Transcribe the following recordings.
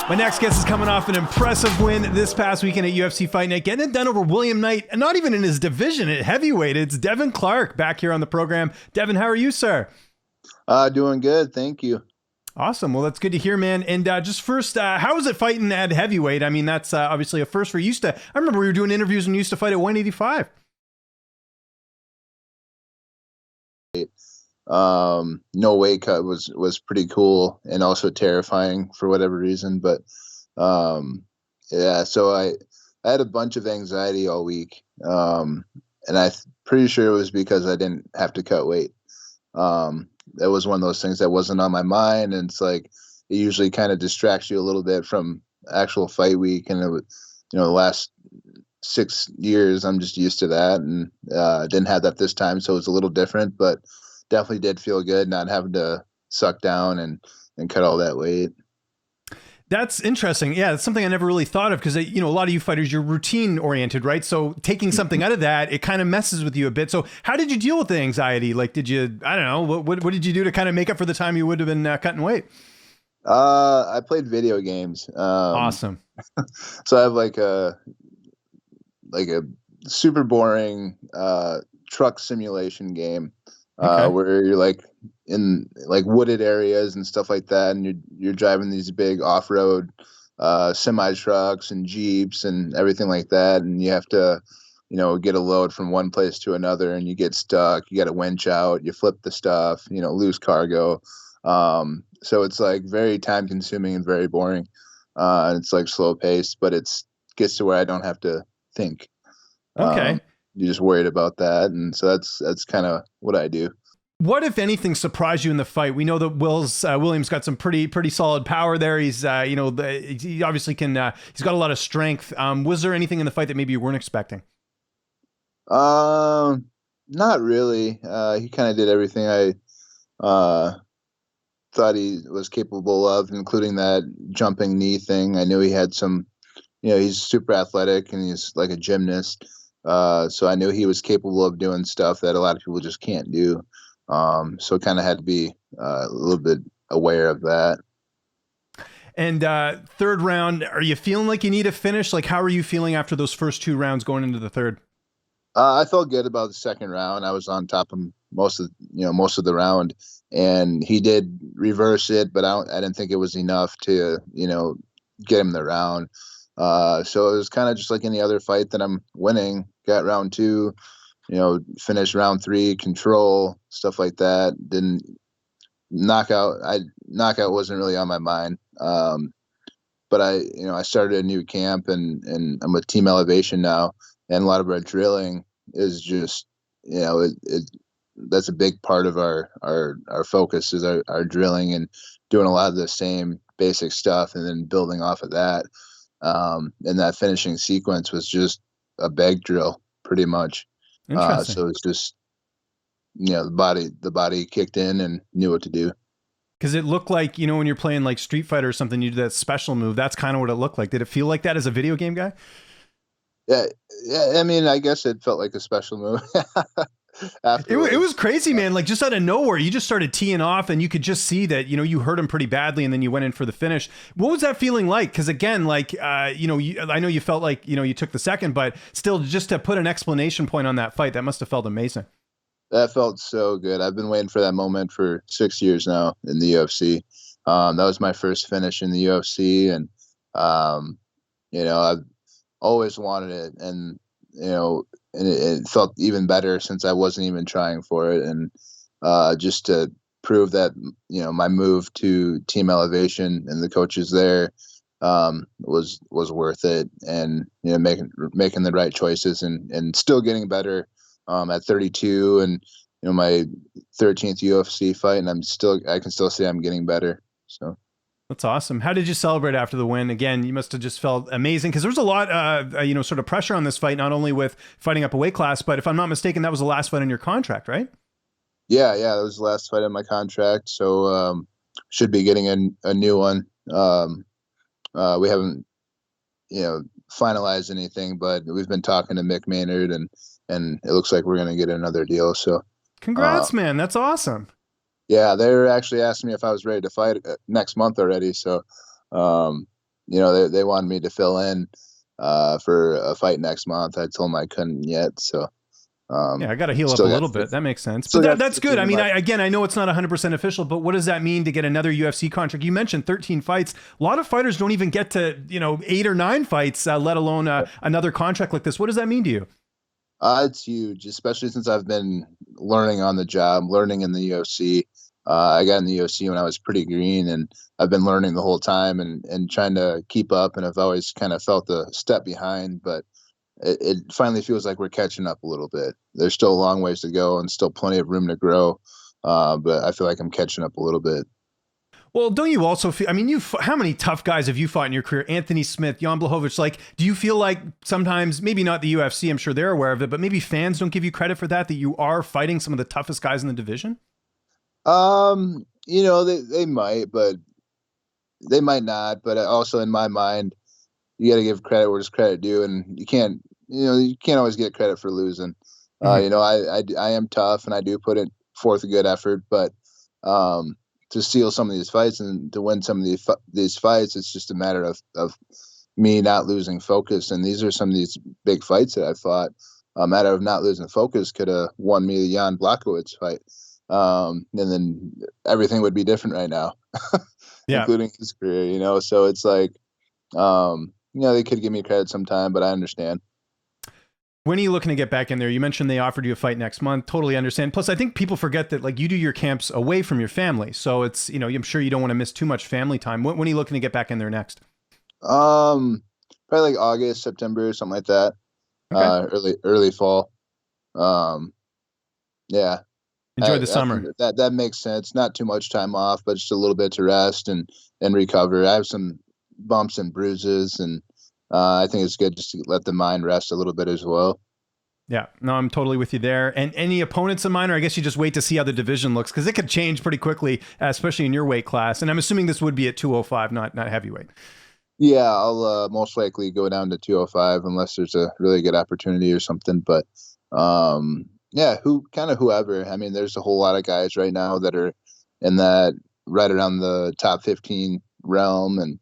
My next guest is coming off an impressive win this past weekend at UFC Fight Night, getting it done over William Knight, and not even in his division at heavyweight. It's Devin Clark back here on the program. Devin, how are you, sir? Doing good. Thank you. Awesome. Well, that's good to hear, man. And just first, how was it fighting at heavyweight? I mean, that's obviously a first for you. I remember we were doing interviews when you used to fight at 185. No weight cut was pretty cool and also terrifying for whatever reason. But yeah, so I had a bunch of anxiety all week. And pretty sure it was because I didn't have to cut weight. That was one of those things that wasn't on my mind. And it's like, it usually kind of distracts you a little bit from actual fight week. And it was, the last 6 years, I'm just used to that, and didn't have that this time. So it was a little different, but definitely did feel good not having to suck down and cut all that weight. That's interesting. Yeah, that's something I never really thought of because, a lot of you fighters, you're routine oriented, right? So taking something out of that, it kind of messes with you a bit. So how did you deal with the anxiety? Like, did you, I don't know, what did you do to kind of make up for the time you would have been cutting weight? I played video games. Awesome. So I have like a super boring truck simulation game. Okay. Where you're like in like wooded areas and stuff like that, and you're driving these big off-road semi trucks and Jeeps and everything like that, and you have to get a load from one place to another, and you get stuck, you got to winch out, you flip the stuff, lose cargo. So it's like very time consuming and very boring, and it's like slow paced, but it's gets to where I don't have to think. Okay. You're just worried about that, and so that's kind of what I do. What, if anything, surprised you in the fight? We know that Williams got some pretty solid power there. He's he obviously can. He's got a lot of strength. Was there anything in the fight that maybe you weren't expecting? Not really. He kind of did everything I thought he was capable of, including that jumping knee thing. I knew he had some. He's super athletic and he's like a gymnast. So I knew he was capable of doing stuff that a lot of people just can't do. So kind of had to be a little bit aware of that. And third round, are you feeling like you need a finish? Like, how are you feeling after those first two rounds going into the third? I felt good about the second round. I was on top of him most of the round, and he did reverse it, but I didn't think it was enough to get him the round. So it was kind of just like any other fight that I'm winning. Got round two, finished round three, control, stuff like that. Didn't knockout. Knockout wasn't really on my mind. But I started a new camp and I'm with Team Elevation now, and a lot of our drilling is just, that's a big part of our focus is our drilling and doing a lot of the same basic stuff and then building off of that. And that finishing sequence was just a bag drill pretty much. So it's just, the body kicked in and knew what to do. Cause it looked like, when you're playing like Street Fighter or something, you do that special move. That's kind of what it looked like. Did it feel like that as a video game guy? Yeah. I mean, I guess it felt like a special move. It was crazy, man. Like just out of nowhere, you just started teeing off and you could just see that, you hurt him pretty badly and then you went in for the finish. What was that feeling like? Cause again, like, I know you felt like, you took the second, but still just to put an explanation point on that fight, that must've felt amazing. That felt so good. I've been waiting for that moment for 6 years now in the UFC. That was my first finish in the UFC, and I've always wanted it, and it felt even better since I wasn't even trying for it, and just to prove that my move to Team Elevation and the coaches there was worth it, and making the right choices and still getting better. At 32 and my 13th UFC fight, and I can still say I'm getting better. So that's awesome. How did you celebrate after the win? Again, you must have just felt amazing because there was a lot, sort of pressure on this fight, not only with fighting up a weight class, but if I'm not mistaken, that was the last fight in your contract, right? Yeah, that was the last fight in my contract. So should be getting a new one. We haven't finalized anything, but we've been talking to Mick Maynard and it looks like we're going to get another deal. So congrats, man. That's awesome. Yeah. They're actually asking me if I was ready to fight next month already. So they wanted me to fill in for a fight next month. I told them I couldn't yet, so yeah, I got to heal up a little bit. That makes sense. But that's good. I mean, I know it's not 100% official, but what does that mean to get another UFC contract? You mentioned 13 fights. A lot of fighters don't even get to 8 or 9 fights, let alone another contract like this. What does that mean to you? It's huge, especially since I've been learning on the job, learning in the UFC. I got in the UFC when I was pretty green, and I've been learning the whole time and trying to keep up. And I've always kind of felt a step behind, but it finally feels like we're catching up a little bit. There's still a long ways to go and still plenty of room to grow, but I feel like I'm catching up a little bit. Well, don't you also feel, I mean, how many tough guys have you fought in your career? Anthony Smith, Jan Blachowicz, like, do you feel like sometimes, maybe not the UFC, I'm sure they're aware of it, but maybe fans don't give you credit for that you are fighting some of the toughest guys in the division? They might, but they might not. But also in my mind, you got to give credit where it's credit due, and you can't always get credit for losing. Mm-hmm. I am tough, and I do put forth a good effort, but to steal some of these fights and to win some of these fights, it's just a matter of me not losing focus. And these are some of these big fights that I fought. A matter of not losing focus could have won me the Jan Blachowicz fight. And then everything would be different right now, yeah. Including his career, so it's like, they could give me credit sometime, but I understand. When are you looking to get back in there? You mentioned they offered you a fight next month. Totally understand. Plus, I think people forget that like you do your camps away from your family. So it's, I'm sure you don't want to miss too much family time. When are you looking to get back in there next? Probably like August, September, something like that. Okay. Early fall. Yeah. Enjoy the summer. That makes sense. Not too much time off, but just a little bit to rest and recover. I have some bumps and bruises, and I think it's good just to let the mind rest a little bit as well. Yeah, no, I'm totally with you there. And any opponents of mine, or I guess you just wait to see how the division looks, because it could change pretty quickly, especially in your weight class. And I'm assuming this would be at 205, not heavyweight. Yeah, I'll most likely go down to 205 unless there's a really good opportunity or something. But yeah, whoever. I mean, there's a whole lot of guys right now that are in that right around the top 15 realm, and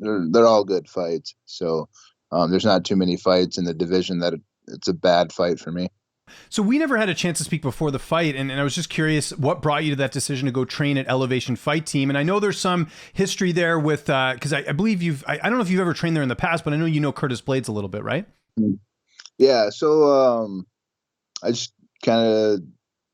they're all good fights. So there's not too many fights in the division that it's a bad fight for me. So we never had a chance to speak before the fight, and I was just curious what brought you to that decision to go train at Elevation Fight Team. And I know there's some history there with because I believe I don't know if you've ever trained there in the past, but I know you know Curtis Blades a little bit, right? Yeah. So I just kind of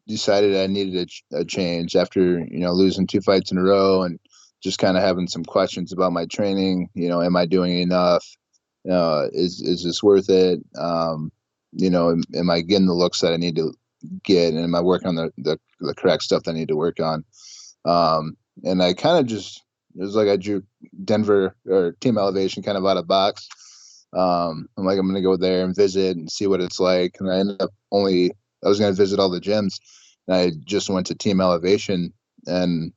decided I needed a change after losing 2 fights in a row and just kind of having some questions about my training. Am I doing enough? Is this worth it? Am I getting the looks that I need to get, and am I working on the correct stuff that I need to work on? And I kind of just, it was like I drew Denver or Team Elevation kind of out of box. I'm like, I'm going to go there and visit and see what it's like. And I ended up I was going to visit all the gyms, and I just went to Team Elevation and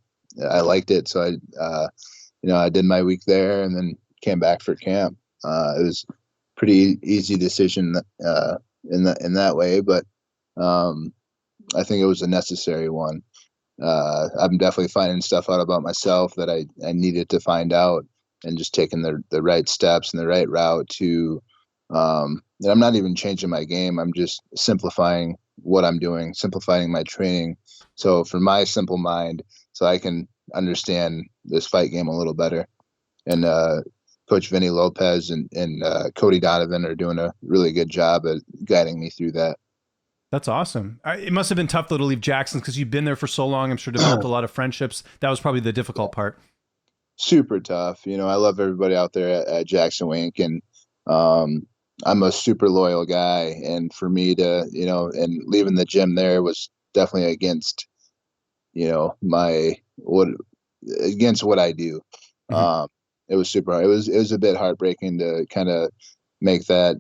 I liked it. So I did my week there and then came back for camp. It was pretty easy decision in that way, but I think it was a necessary one. I'm definitely finding stuff out about myself that I needed to find out, and just taking the right steps and the right route to and I'm not even changing my game. I'm just simplifying what I'm doing, simplifying my training. So for my simple mind, so I can understand this fight game a little better. And Coach Vinny Lopez and Cody Donovan are doing a really good job at guiding me through that. That's awesome. It must have been tough though to leave Jackson, because you've been there for so long. I'm sure developed a lot of friendships. That was probably the difficult part. Super tough. I love everybody out there at Jackson Wink, and I'm a super loyal guy. And for me to, and leaving the gym there was definitely against, against what I do. Mm-hmm. It was super hard. It was a bit heartbreaking to kind of make that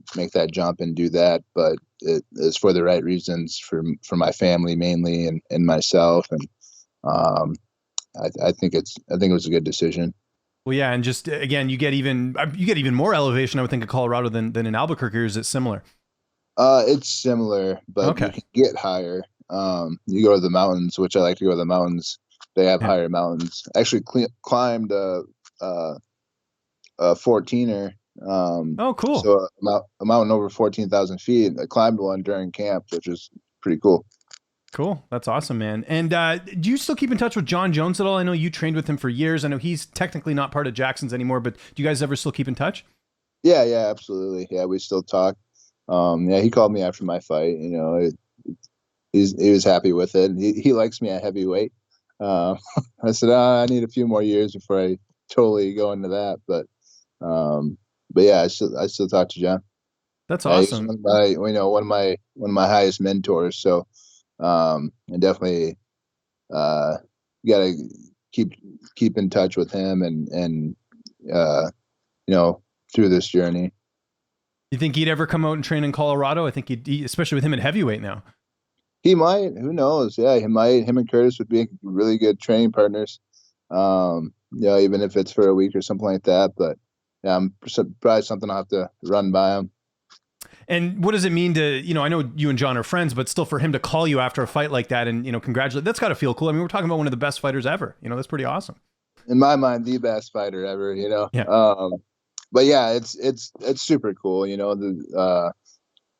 jump and do that, but it is for the right reasons for my family mainly, and myself. And I think it was a good decision. Well, yeah, and just again, you get even more elevation, I would think, in Colorado than in Albuquerque. Or is it similar? It's similar, but okay. You can get higher. You go to the mountains, which I like to go to the mountains they have higher mountains. Actually climbed a 14er. Oh, cool. So a mountain over 14,000 feet. I climbed one during camp, which is pretty cool. Cool. That's awesome, man. And do you still keep in touch with John Jones at all? I know you trained with him for years. I know he's technically not part of Jackson's anymore, but do you guys ever still keep in touch? Yeah, absolutely. Yeah, we still talk. Yeah, he called me after my fight. You know, he was happy with it. He likes me at heavyweight. I said, I need a few more years before I totally go into that. But yeah, I still talk to John. That's awesome. He's one of my highest mentors. So I definitely got to keep in touch with him and through this journey. You think he'd ever come out and train in Colorado? I think he'd, especially with him at heavyweight now. He might. Who knows? Yeah, he might. Him and Curtis would be really good training partners. Even if it's for a week or something like that. But yeah, probably something I'll have to run by him. And what does it mean to, I know you and John are friends, but still for him to call you after a fight like that and, congratulate, that's got to feel cool. I mean, we're talking about one of the best fighters ever. That's pretty awesome. In my mind, the best fighter ever, Yeah. But yeah, it's super cool,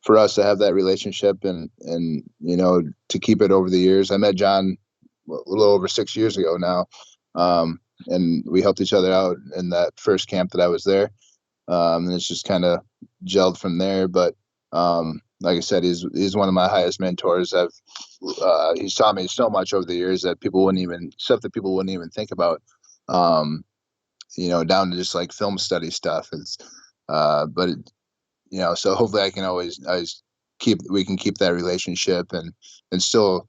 for us to have that relationship and to keep it over the years. I met John a little over 6 years ago now. And we helped each other out in that first camp that I was there. And it's just kind of gelled from there. But like I said, he's one of my highest mentors. He's taught me so much over the years that people wouldn't even think about. Down to just like film study stuff. So hopefully I can always we can keep that relationship and still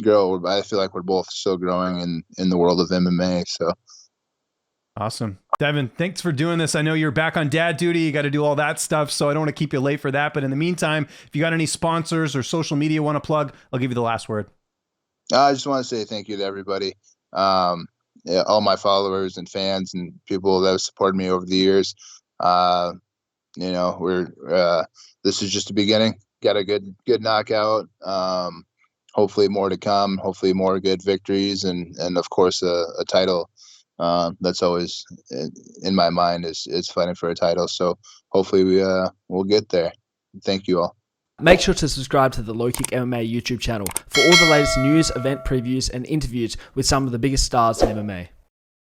grow. I feel like we're both still growing in the world of MMA. So. Awesome. Devin, thanks for doing this. I know you're back on dad duty. You got to do all that stuff. So I don't want to keep you late for that. But in the meantime, if you got any sponsors or social media you want to plug, I'll give you the last word. I just want to say thank you to everybody. All my followers and fans and people that have supported me over the years. This is just the beginning. Got a good knockout. Hopefully more to come. Hopefully more good victories and of course a title. That's always in my mind is fighting for a title. So hopefully we'll get there. Thank you all. Make sure to subscribe to the Low Kick MMA YouTube channel for all the latest news, event previews, and interviews with some of the biggest stars in MMA.